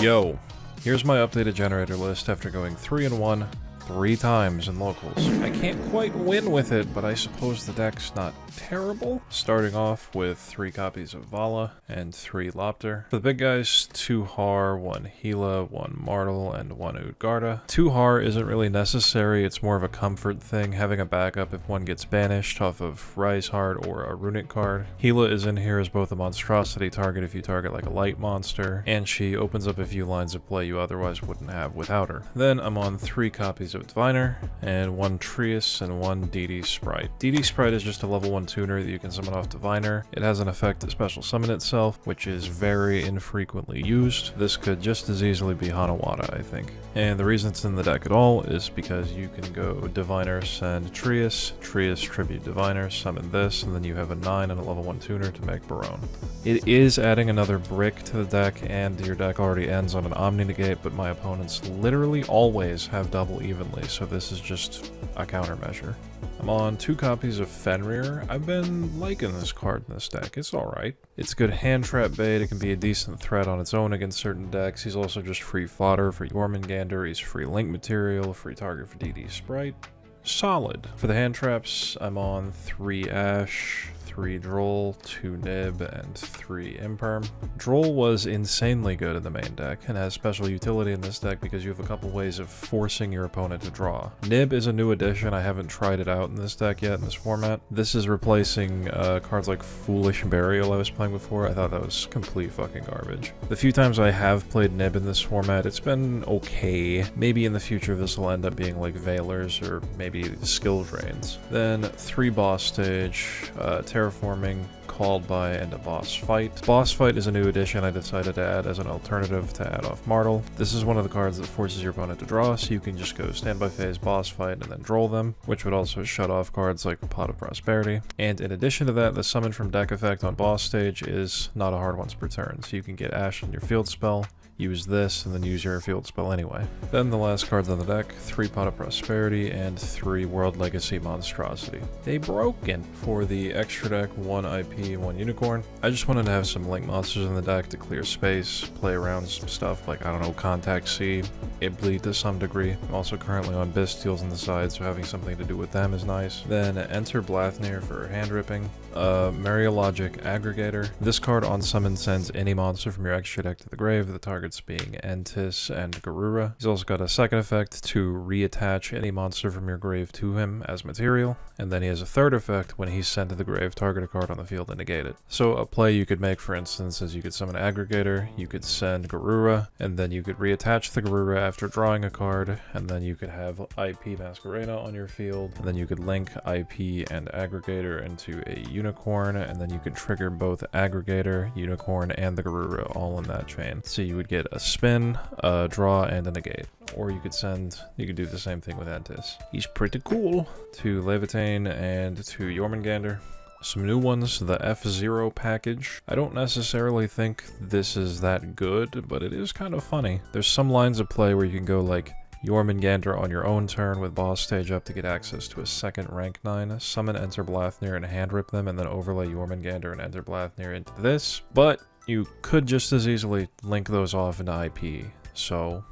Yo, here's my updated generator list after going 3-1 3 times in locals. I can't quite win with it, but I suppose the deck's not terrible. Starting off with 3 copies of Vala and 3 Lopter. For the big guys, 2 Har, 1 Gila, 1 Martel, and 1 Utgarda. 2 Har isn't really necessary, it's more of a comfort thing, having a backup if one gets banished off of Rise Heart or a Runick card. Gila is in here as both a monstrosity target if you target like a light monster, and she opens up a few lines of play you otherwise wouldn't have without her. Then I'm on 3 copies of Diviner, and 1 Trius and 1 DD Spright. DD Spright is just a level 1 tuner that you can summon off Diviner. It has an effect to special summon itself, which is very infrequently used. This could just as easily be Hanawada, I think. And the reason it's in the deck at all is because you can go Diviner, send Trius, Trius tribute Diviner, summon this, and then you have a 9 and a level 1 tuner to make Barone. It is adding another brick to the deck, and your deck already ends on an Omni Negate, but my opponents literally always have double evenly, so this is just a countermeasure. I'm on 2 copies of Fenrir. I've been liking this card in this deck. It's alright. It's good hand trap bait. It can be a decent threat on its own against certain decks. He's also just free fodder for Jormungandr. He's free link material, free target for DD Spright. Solid. For the hand traps, I'm on 3 Ash, 3 Droll, 2 Nib, and 3 Imperm. Droll was insanely good in the main deck, and has special utility in this deck because you have a couple ways of forcing your opponent to draw. Nib is a new addition. I haven't tried it out in this deck yet in this format. This is replacing cards like Foolish Burial I was playing before. I thought that was complete fucking garbage. The few times I have played Nib in this format, it's been okay. Maybe in the future this will end up being like Veilers or maybe skill drains. Then 3 boss stage, Terraforming, Called By, and a boss fight. Boss fight is a new addition I decided to add as an alternative to add off Martel. This is one of the cards that forces your opponent to draw, so you can just go standby phase, boss fight, and then droll them, which would also shut off cards like Pot of Prosperity. And in addition to that, the summon from deck effect on boss stage is not a hard once per turn, so you can get Ash in your field spell, use this, and then use your field spell anyway. Then the last cards on the deck, 3 Pot of Prosperity and 3 World Legacy Monstrosity. They broken. For the extra deck, 1 IP, 1 Unicorn. I just wanted to have some link monsters in the deck to clear space, play around some stuff like, I don't know, Contact C, it bleed to some degree. I'm also currently on Bystials on the side, so having something to do with them is nice. Then Enter Blathnir for hand ripping. Mariologic Aggregator. This card on summon sends any monster from your extra deck to the grave, the targets being Entis and Garura. He's also got a second effect to reattach any monster from your grave to him as material, and then he has a third effect when he's sent to the grave, target a card on the field and negate it. So a play you could make, for instance, is you could summon Aggregator, you could send Garura, and then you could reattach the Garura after drawing a card, and then you could have IP Masquerena on your field, and then you could link IP and Aggregator into a Unicorn, and then you could trigger both Aggregator, Unicorn, and the Garura all in that chain. So you would get a spin, a draw, and a negate. Or you could do the same thing with Entis. He's pretty cool. To Laevatein and to Jormungandr. Some new ones, the F0 package. I don't necessarily think this is that good, but it is kind of funny. There's some lines of play where you can go like Jormungandr on your own turn with boss stage up to get access to a second rank 9, summon Enter Blathnir and hand rip them, and then overlay Jormungandr and Enter Blathnir into this. But you could just as easily link those off into IP, so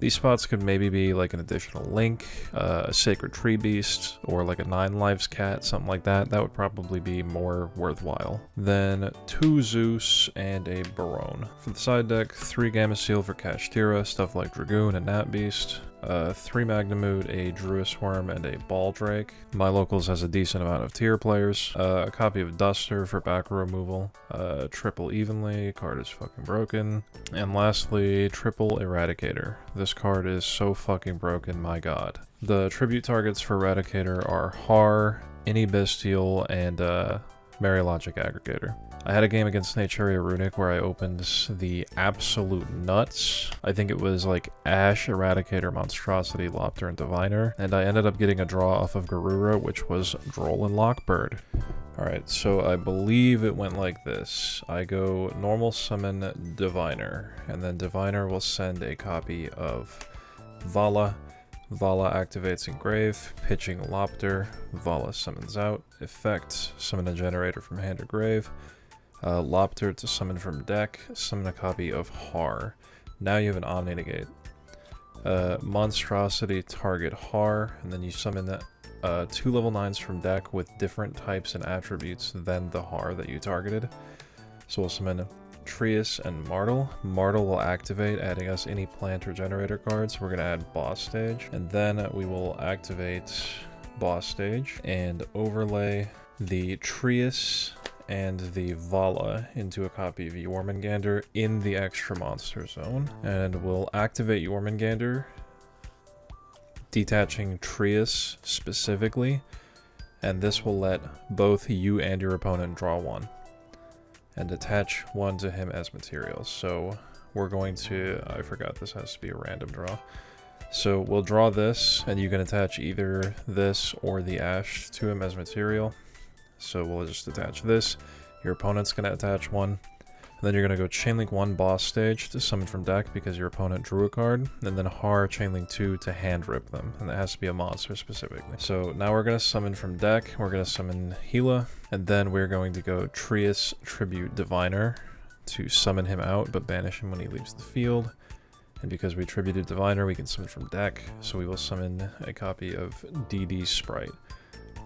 these spots could maybe be like an additional link, a Sacred Tree Beast, or like a 9 Lives Cat, something like that. That would probably be more worthwhile. Then 2 Zeus and a Barone. For the side deck, 3 Gamma Seal for Kashtira, stuff like Dragoon and Nat Beast. 3 Magnamood, a Druis Worm, and a Baldrake. My locals has a decent amount of tier players. A copy of Duster for back removal. Triple Evenly, card is fucking broken. And lastly, triple Eradicator. This card is so fucking broken, my god. The tribute targets for Eradicator are Har, any Bystial, and Mariologic Aggregator. I had a game against Naturia Runick where I opened the absolute nuts. I think it was like Ash, Eradicator, Monstrosity, Lopter, and Diviner, and I ended up getting a draw off of Garura, which was Droll and Lockbird. Alright, so I believe it went like this. I go normal summon Diviner, and then Diviner will send a copy of Vala. Vala activates in grave, pitching Lopter. Vala summons out. Effect, summon a Generaider from hand or grave. Lopter to summon from deck, summon a copy of Har. Now you have an Omni Negate. Monstrosity target Har, and then you summon that 2 level 9s from deck with different types and attributes than the Har that you targeted. So we'll summon Trius and Martel. Martel will activate, adding us any plant or generator cards. We're going to add Boss Stage, and then we will activate Boss Stage and overlay the Trius and the Vala into a copy of Jormungandr in the extra monster zone. And we'll activate Jormungandr, detaching Trius specifically, and this will let both you and your opponent draw one, and attach one to him as materials. So we're going to, I forgot this has to be a random draw. So we'll draw this, and you can attach either this or the ash to him as material. So we'll just attach this, your opponent's going to attach one, and then you're going to go Chainlink 1 Boss Stage to summon from deck because your opponent drew a card, and then Har Chainlink 2 to hand rip them, and that has to be a monster specifically. So now we're going to summon from deck, we're going to summon Gila, and then we're going to go Trius Tribute Diviner to summon him out, but banish him when he leaves the field. And because we tributed Diviner, we can summon from deck, so we will summon a copy of DD Spright.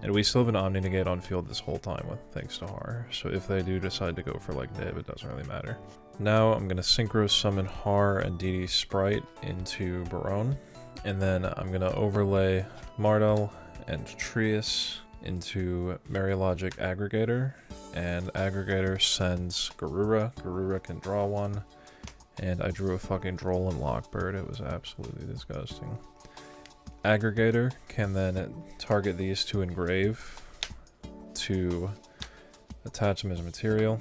And we still have an Omni Negate on field this whole time, thanks to Har. So if they do decide to go for like Nib, it doesn't really matter. Now I'm going to Synchro Summon Har and DD Spright into Barone. And then I'm going to overlay Martel and Trius into Marilogic Aggregator. And Aggregator sends Garura. Garura can draw one. And I drew a fucking Droll and Lockbird. It was absolutely disgusting. Aggregator can then target these to engrave to attach them as material,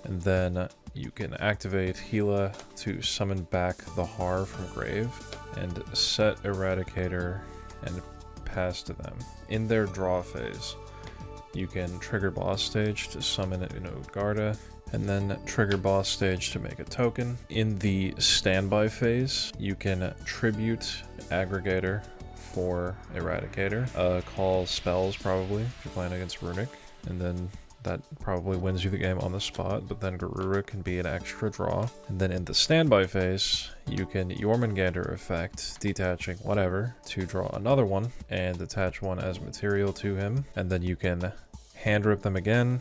and then you can activate Gila to summon back the Har from grave and set Eradicator and pass to them. In their draw phase, you can trigger Boss Stage to summon an Udgarda, and then trigger Boss Stage to make a token. In the standby phase, you can tribute Aggregator for Eradicator, call spells probably if you're playing against Runick, and then that probably wins you the game on the spot, but then Garura can be an extra draw. And then in the standby phase, you can Jormungandr effect, detaching whatever, to draw another one, and attach one as material to him, and then you can hand rip them again,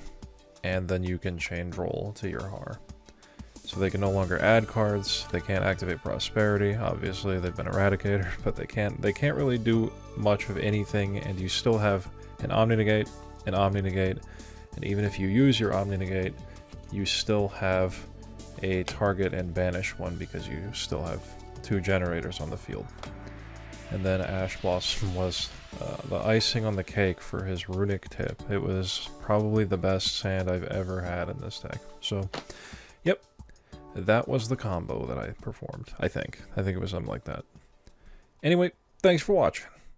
and then you can chain Droll to your Har. So they can no longer add cards, they can't activate Prosperity, obviously they've been Eradicated, but they can't really do much of anything, and you still have an Omni Negate, and even if you use your Omni Negate, you still have a target and banish one because you still have 2 generators on the field. And then Ash Blossom was the icing on the cake for his Runick tip. It was probably the best sand I've ever had in this deck. So, yep. That was the combo that I performed, I think. I think it was something like that. Anyway, thanks for watching.